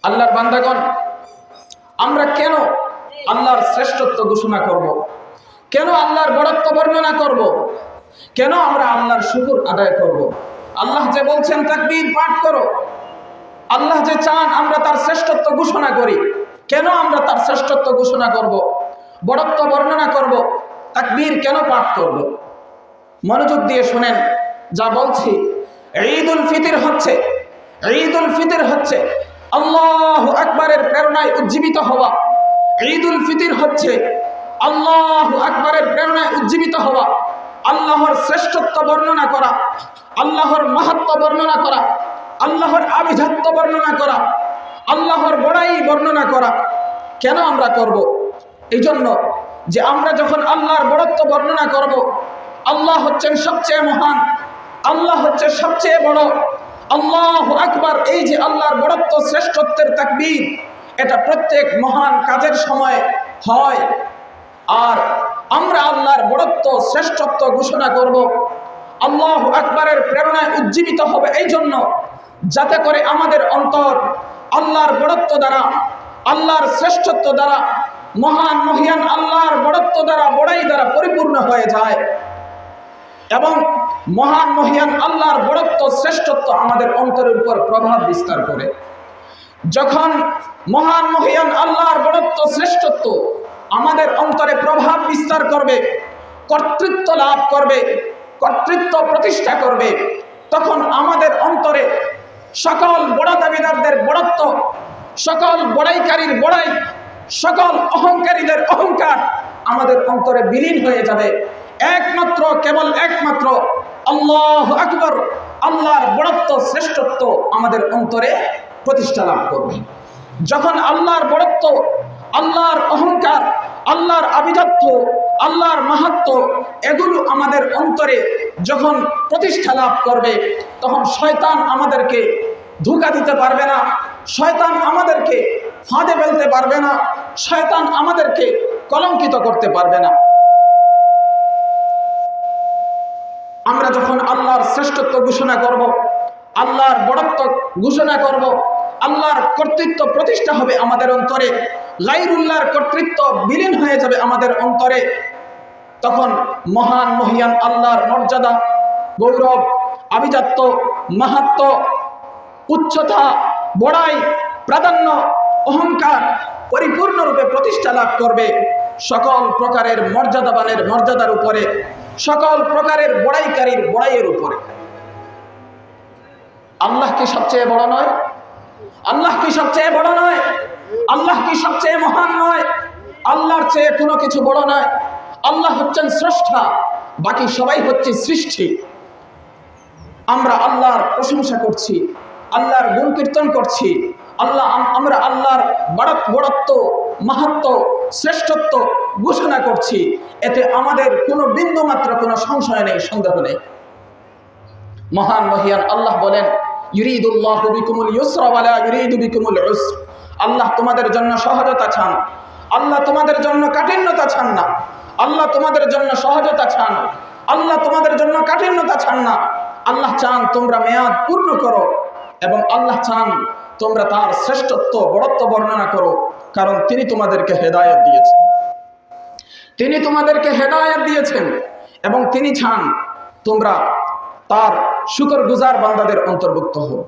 আল্লাহর বান্দাগণ, আমরা কেন আল্লাহর শ্রেষ্ঠত্ব ঘোষণা করব? কেন আল্লাহর বড়ত্ব বর্ণনা করব? কেন আমরা আল্লাহর শুকর আদায় করব? আল্লাহ যে বলছেন তাকবীর পাঠ করো, আল্লাহ যে চান আমরা তার শ্রেষ্ঠত্ব ঘোষণা করি, কেন আমরা তার শ্রেষ্ঠত্ব ঘোষণা করব, বড়ত্ব বর্ণনা করব, তাকবীর কেন পাঠ করব? মনোযোগ দিয়ে শুনেন যা বলছি। ঈদুল ফিতর হচ্ছে আল্লাহু আকবারের প্রেরণায় উজ্জীবিত হওয়া। ঈদুল ফিতর হচ্ছে আল্লাহু আকবারের প্রেরণায় উজ্জীবিত হওয়া, আল্লাহর শ্রেষ্ঠত্ব বর্ণনা করা, আল্লাহর মাহাত্ম্য বর্ণনা করা, আল্লাহর আভিজাত্য বর্ণনা করা, আল্লাহর বড়াই বর্ণনা করা। কেন আমরা করব? এই জন্য যে আমরা যখন আল্লাহর বড়ত্ব বর্ণনা করব, আল্লাহ হচ্ছেন সবচেয়ে মহান, আল্লাহ হচ্ছে সবচেয়ে বড়, আল্লাহু আকবার, এই যে আল্লাহর বড়ত্ব শ্রেষ্ঠত্বের তাকবীর, এটা প্রত্যেক মহান কাজের সময় হয়। আর আমরা আল্লাহর বড়ত্ব শ্রেষ্ঠত্ব ঘোষণা করব, আল্লাহু আকবারের প্রেরণায় উজ্জীবিত হবে, এই জন্য যাতে করে আমাদের অন্তর আল্লাহর বড়ত্ব দ্বারা, আল্লাহর শ্রেষ্ঠত্ব দ্বারা, মহান মহিয়ান আল্লাহর বড়ত্ব দ্বারা, বড়াই দ্বারা পরিপূর্ণ হয়ে যায় এবং মহান মহিয়ান আল্লাহর বড়ত্ব শ্রেষ্ঠত্ব আমাদের অন্তরের উপর প্রভাব বিস্তার করে। যখন মহান মহিয়ান আল্লাহর বড়ত্ব শ্রেষ্ঠত্ব আমাদের অন্তরে প্রভাব বিস্তার করবে, কর্তৃত্ব লাভ করবে, কর্তৃত্ব প্রতিষ্ঠা করবে, তখন আমাদের অন্তরে সকল বড় দাবিদারদের বড়ত্ব, সকল বড়াইকারীর বড়াই, সকল অহংকারীদের অহংকার আমাদের অন্তরে বিলীন হয়ে যাবে। একমাত্র আল্লাহু আকবার, আল্লাহর বড়ত্ব শ্রেষ্ঠত্ব আমাদের অন্তরে প্রতিষ্ঠা লাভ করবে। যখন আল্লাহর বড়ত্ব, আল্লাহর অহংকার, আল্লাহর আভিজাত্য, আল্লাহর মাহাত্ম্য এগুলো আমাদের অন্তরে যখন প্রতিষ্ঠা লাভ করবে, তখন শয়তান আমাদেরকে ধোঁকা দিতে পারবে না, শয়তান আমাদেরকে ফাঁদে ফেলতে পারবে না, শয়তান আমাদেরকে কলঙ্কিত করতে পারবে না। আমরা যখন আল্লাহর শ্রেষ্ঠত্ব ঘোষণা করব, আল্লাহর বড়ত্ব ঘোষণা করব, আল্লাহর কর্তৃত্ব প্রতিষ্ঠা হবে আমাদের অন্তরে, গায়রুল্লাহর কর্তৃত্ব বিলীন হয়ে যাবে আমাদের অন্তরে, তখন মহান মহিয়ান আল্লাহর মর্যাদা, গৌরব, আভিজাত্য, মাহাত্ম্য, উচ্চতা, বড়াই, প্রাধান্য, অহংকার পরিপূর্ণরূপে প্রতিষ্ঠা লাভ করবে সকল প্রকারের মর্যাদাবানের মর্যাদার উপরে, সকল প্রকারের বড়াইকারীর বড়াইয়ের উপরে। আল্লাহ কি সবচেয়ে বড় নয়? আল্লাহ কি সবচেয়ে বড় নয়? আল্লাহ কি সবচেয়ে মহান নয়? আল্লাহর চেয়ে কোনো কিছু বড় নয়। আল্লাহ হচ্ছেন স্রষ্টা, বাকি সবাই হচ্ছে সৃষ্টি। আমরা আল্লাহর প্রশংসা করছি, আল্লাহর গুণ কীর্তন করছি, আমরা আল্লাহর বড়ত্ব, মাহাত্ম্য, শ্রেষ্ঠত্ব ঘোষণা করছি। এতে আমাদের কোনো বিন্দু মাত্র কোনো সংশয় নেই, সন্দেহ নেই। মহান মহিয়ান আল্লাহ বলেন, ইউরিদুল্লাহু বিকুমুল ইউসরা ওয়া লা ইউরিদু বিকুমুল উসর। আল্লাহ তোমাদের জন্য সহজতা চান, আল্লাহ তোমাদের জন্য কাঠিন্যতা চান না। আল্লাহ তোমাদের জন্য সহজতা চান, আল্লাহ তোমাদের জন্য কাঠিন্যতা চান না। আল্লাহ চান তোমরা মেয়াদ পূর্ণ করো এবং আল্লাহ চান তোমরা তার শ্রেষ্ঠত্ব, বড়ত্ব বর্ণনা করো, কারণ তিনি তোমাদেরকে হেদায়েত দিয়েছেন। তিনি তোমাদেরকে হেদায়েত দিয়েছেন এবং তিনি চান তোমরা তার শুকরগুজার বান্দাদের অন্তর্ভুক্ত হও।